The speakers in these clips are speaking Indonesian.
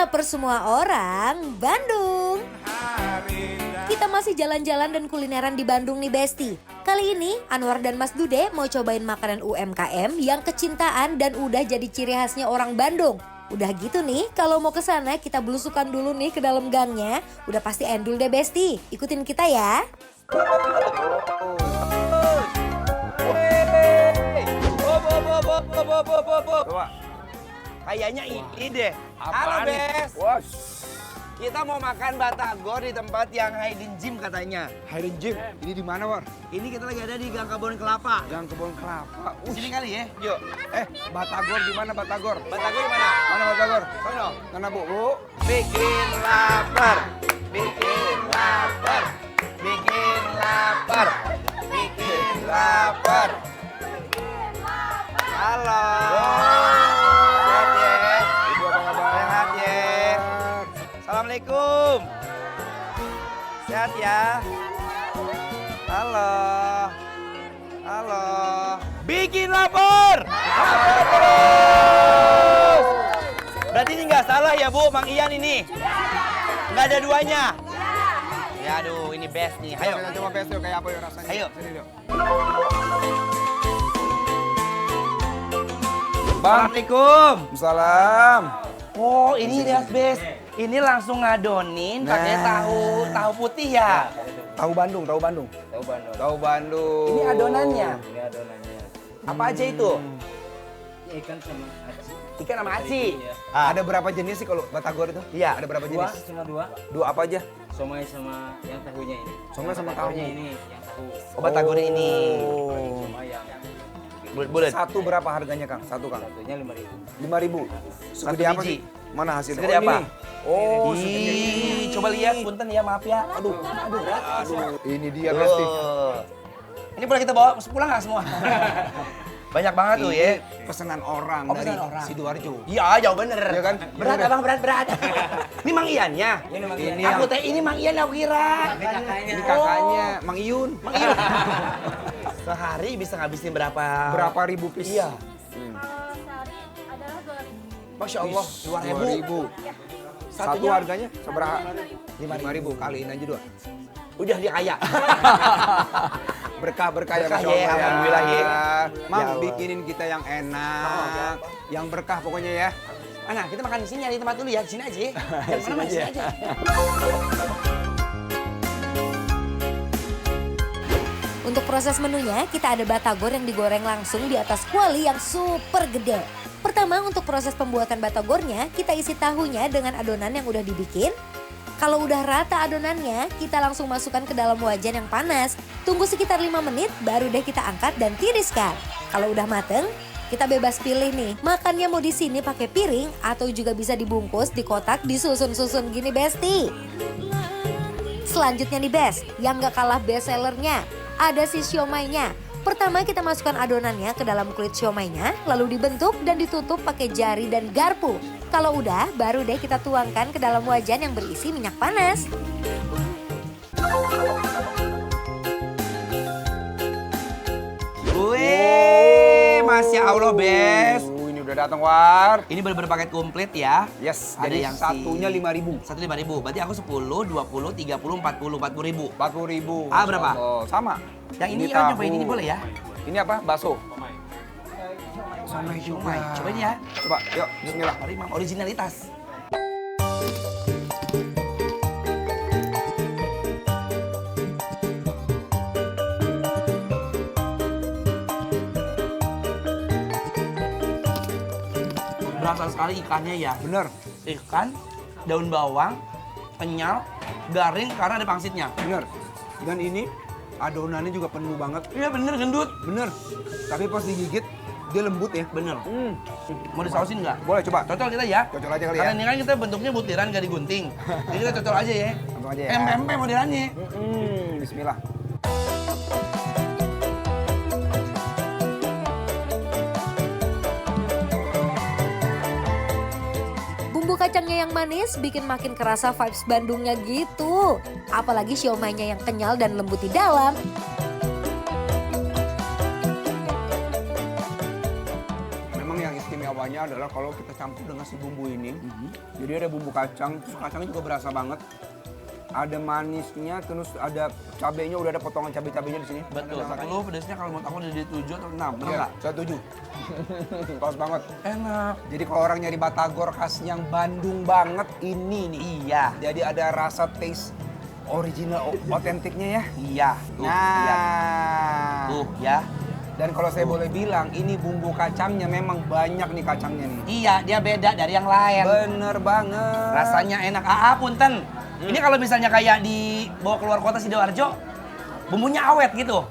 lapar semua orang, Bandung. Kita masih jalan-jalan dan kulineran di Bandung nih Besti. Kali ini Anwar dan Mas Dude mau cobain makanan UMKM yang kecintaan dan udah jadi ciri khasnya orang Bandung. Udah gitu nih, kalau mau ke sana kita belusukan dulu nih ke dalam gangnya. Udah pasti endul deh Besti. Ikutin kita ya. Coba. Kayaknya ini deh. Halo, Apaan nih? Bes. Wah, Kita mau makan batagor di tempat yang hidden gym katanya. Hidden Gym. Ini di mana, War? Ini kita lagi ada di Gang Kebun Kelapa. Gang Kebun Kelapa. Sini kali ya. Yuk. Batagor di mana Batagor? Batagor di mana? Mana Batagor? Sono. Mana, Bu? Bu? Bikin lapar. Bikin lapar. Bikin lapar. Bikin lapar. Halo. Sehat ya? Ibu apa kabar? Sehat ya? Assalamualaikum. Sehat ya? Halo. Halo. Bikin lapar. Terus. Berarti ini nggak salah ya Bu, Mang Ian ini? Nggak ada duanya? Ya aduh, ini best nih. Ayo. Kita coba pesto kayak apa ya rasanya. Ayo. Sini, yuk. Bang. Assalamualaikum. Salam. Oh, ini lihat best. Ini langsung ngadonin pakai tahu putih ya. Tahu Bandung, tahu Bandung. Tahu Bandung. Ini adonannya. Ini adonannya. Apa aja itu? Ini ikan sama aci. Ikan sama aci. Ya. Ada berapa jenis sih kalau Batagor itu? Iya. Ada berapa Dua, jenis? cuma dua. Dua apa aja? Somai sama yang tahunya ini. Somai sama tahu. Batagornya ini, yang tahu. Oh, batagor ini. Oh. Somai yang Bulat-bulat. Satu berapa harganya, Kang? Satu, Kang. satunya 5.000. 5.000. Satu Segede apa biji. sih? Mana hasilnya? Segede apa? Ini. Oh, Ih, coba lihat, punten ya, maaf ya. Aduh. Ini dia Besti. Tuh. Ini boleh kita bawa pulang nggak semua? Banyak banget tuh ya. Pesanan orang Oh, dari pesanan orang. Sidoarjo. Iya, jauh bener. Iya kan? Berat Bener. abang, berat. Ini Mang Iannya. Ini Mang Ian. Aku teh ini Mang Ian aku kira. Ini kakaknya, Mang Iyun. Mang Ian. Sehari bisa ngabisin berapa? Berapa ribu piece? Iya. Sehari adalah 2.000. Masya Allah, 2.000. 2.000. Satu Satunya harganya seberapa? 5.000. Kaliin aja dua. udah dia kaya. Berkah-berkah ya, Berkah Masya ya, Allah ya. alhamdulillah ya. Mang, Ya Allah. bikinin kita yang enak, yang berkah pokoknya ya. Nah, kita makan di sini nyari tempat dulu ya, di sini aja. Jangan mana-mana, di sini aja. Untuk proses menunya, kita ada batagor yang digoreng langsung di atas kuali yang super gede. Pertama, untuk proses pembuatan batagornya, kita isi tahunya dengan adonan yang udah dibikin. Kalau udah rata adonannya, kita langsung masukkan ke dalam wajan yang panas. Tunggu sekitar 5 menit, baru deh kita angkat dan tiriskan. Kalau udah mateng, kita bebas pilih nih. Makannya mau di sini pakai piring atau juga bisa dibungkus di kotak disusun-susun gini Besti. Selanjutnya nih Bes, yang gak kalah best sellernya, ada si siomainya. Pertama kita masukkan adonannya ke dalam kulit siomainya, lalu dibentuk dan ditutup pakai jari dan garpu. Kalau udah, baru deh kita tuangkan ke dalam wajan yang berisi minyak panas. Wih, Masya Allah, Bes. Ini udah datang, War. Ini bener-bener paket komplit ya. Yes, Ada jadi yang satunya 5.000. Satu 5.000. Berarti aku 10, 20, 30, 40, 40.000. 40.000. Ah, berapa? Oh, sama. Yang ini Ini kan tahu. cobain ini boleh ya? Ini apa? Bakso. Somai juga. Cobain ya. Coba, yuk, bismillah. Mari, Mam. Originalitas. Berasa sekali ikannya ya. Bener, Ikan, daun bawang, kenyal, garing karena ada pangsitnya. bener. Dan ini adonannya juga penuh banget. Iya bener, gendut. Bener. Tapi pas digigit, dia lembut ya. Bener. Mau disausin nggak? Boleh coba. Cocol kita ya. Cocol aja kali Karena ya. ini kan kita bentuknya butiran gak digunting. Jadi kita cocol aja ya. Langsung aja ya. Pempek modelannya. Bismillah. Bumbu kacangnya yang manis bikin makin kerasa vibes Bandungnya gitu. Apalagi siomainya yang kenyal dan lembut di dalam. Memang yang istimewa istimewanya adalah kalau kita campur dengan si bumbu ini. Jadi ada bumbu kacang, terus kacangnya juga berasa banget. Ada manisnya, terus ada cabenya, udah ada potongan cabai-cabainya di sini. Betul. Ada Lu pedasnya kalau menurut aku udah di 7 atau 6, bener Iya, nggak? saya setuju. Pas banget. Enak. Jadi kalau orang nyari batagor khas yang Bandung banget, ini nih. Iya. Jadi ada rasa taste original, otentiknya ya. Iya. Tuh, lihat. Nah, Tuh, ya. dan kalau saya boleh bilang, ini bumbu kacangnya memang banyak nih kacangnya nih. Iya, dia beda dari yang lain. Bener banget. Rasanya enak. Punten. Ini kalau misalnya kayak dibawa keluar kota Sidoarjo, bumbunya awet gitu.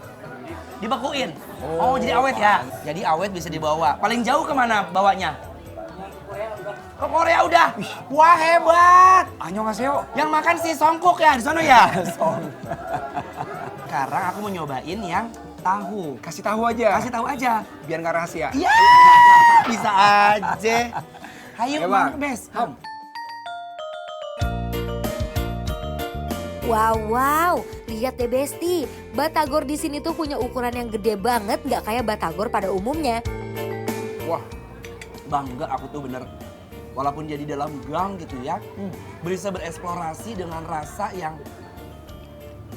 Dibekuin. Oh, jadi awet ya? Jadi awet bisa dibawa. Paling jauh kemana bawanya? Ke Korea udah. Wah, hebat. Annyeonghaseyo. Yang makan si Songkok ya di sana ya? Song. Sekarang aku mau nyobain yang tahu. Kasih tahu aja. Kasih tahu aja. Biar nggak rahasia. Iya, bisa aja. Ayo, Ya, Bang. Mang Bes. Ham. Wow, lihat deh Besti. Batagor di sini tuh punya ukuran yang gede banget, nggak kayak batagor pada umumnya. Wah, Bangga aku tuh bener. Walaupun jadi dalam gang gitu ya, bisa bereksplorasi dengan rasa yang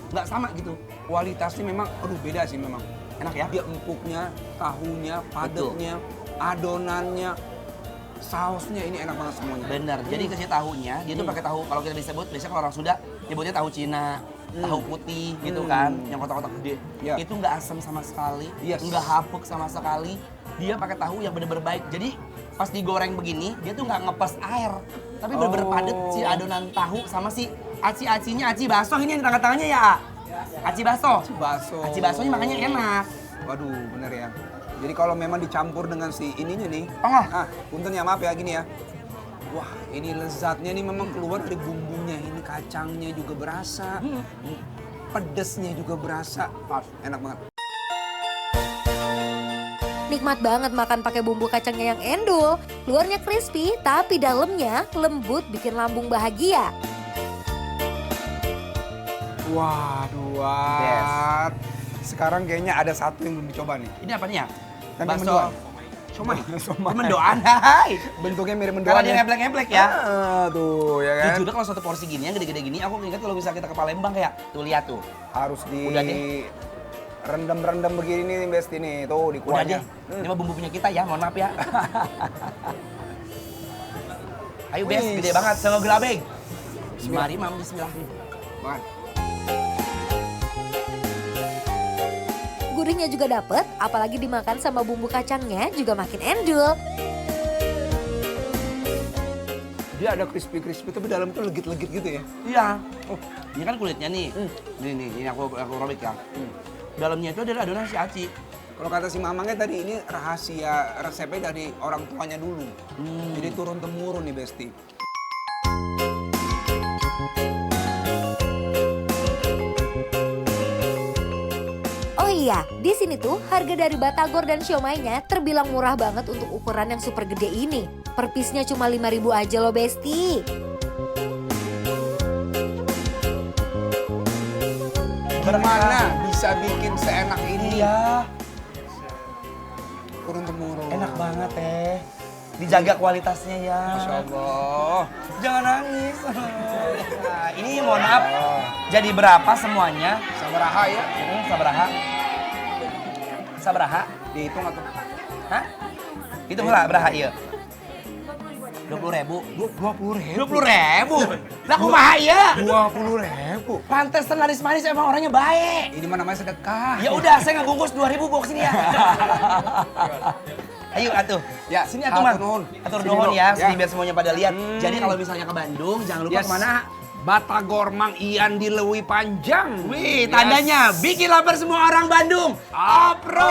nggak sama gitu. kualitasnya memang, aduh beda sih memang. Enak ya? Dia empuknya, tahunya, padatnya, adonannya, sausnya ini enak banget semuanya. Bener, jadi kasih tahunya, dia tuh pakai tahu, kalau kita disebut, biasanya kalau orang Sunda nyebutnya tahu Cina, tahu putih gitu kan, yang kotak-kotak gede. Ya. Itu nggak asam sama sekali, Yes. nggak hapuk sama sekali. Dia pakai tahu yang bener-bener baik. Jadi pas digoreng begini, dia tuh nggak ngepas air, tapi bener-bener padet si adonan tahu sama si aci-acinya, aci baso ini yang di tengah-tengahnya ya, A? Aci baso. Baso. Aci basonya makanya enak. Waduh, bener ya. Jadi kalau memang dicampur dengan si ininya nih, Tengah. punten ya maaf ya gini ya. Wah, ini lezatnya nih memang keluar dari bumbunya. Ini kacangnya juga berasa, pedesnya juga berasa. Enak banget. Nikmat banget makan pakai bumbu kacangnya yang endul. Luarnya crispy, tapi dalamnya lembut bikin lambung bahagia. Waduh, sekarang kayaknya ada satu yang belum dicoba nih. Ini apa nih ya? Tempe Bakso. mendoan. Somai. Somai. Mendoan, hai. Bentuknya mirip mendoan. Karena dia ngeplek-ngeplek ya. Tuh ya kan. Jujur kalau satu porsi gini yang gede-gede gini, aku ingat kalau misalnya kita ke Palembang kayak, tuh lihat tuh. Harus di Udah deh. rendam-rendam begini nih Besti nih. Tuh di Udah kuahnya. deh, ini mah bumbu punya kita ya, mohon maaf ya. Ayo Bes, Wih. gede banget, sama gerabeng. Mari mam, bismillah. Makan. Gurihnya juga dapet, apalagi dimakan sama bumbu kacangnya juga makin endul. Dia ada crispy-crispy tapi dalam itu legit-legit gitu ya. Iya. Oh, ini kan kulitnya nih. Ini aku robek ya. Dalamnya itu adalah adonan si aci. Kalau kata si mamangnya tadi ini rahasia resepnya dari orang tuanya dulu. Jadi turun temurun nih Besti. Oh iya, di sini tuh harga dari batagor dan siomainya terbilang murah banget untuk ukuran yang super gede ini. Per piece-nya cuma 5.000 aja loh Besti. Gimana bisa bikin seenak ini? Iya, Turun temurun. enak banget teh. Dijaga kualitasnya ya. Masya Allah. Jangan nangis. Nah, ini mohon maaf. Jadi berapa semuanya? Sabaraha ya. Sabaraha. Sabaraha. Dihitung atau? Hah? Itu lah beraha iya. 20.000. 20.000. 20.000. Lah kumaha ieu? 20.000. Pantesan laris manis emang orangnya baik. Ini mana namanya sedekah. Ya udah, saya nggak bungkus 2.000 bawa ke sini ya. Ayo atuh. Ya, Sini atuh, Mang. atur nuhun. Atur Sini nuhun dulu. ya, Ya. sini biar semuanya pada lihat. Jadi kalau misalnya ke Bandung, jangan lupa Yes. kemana? Batagor Mang Ian di Lewi Panjang. Wih, tandanya bikin lapar semua orang Bandung. Apro!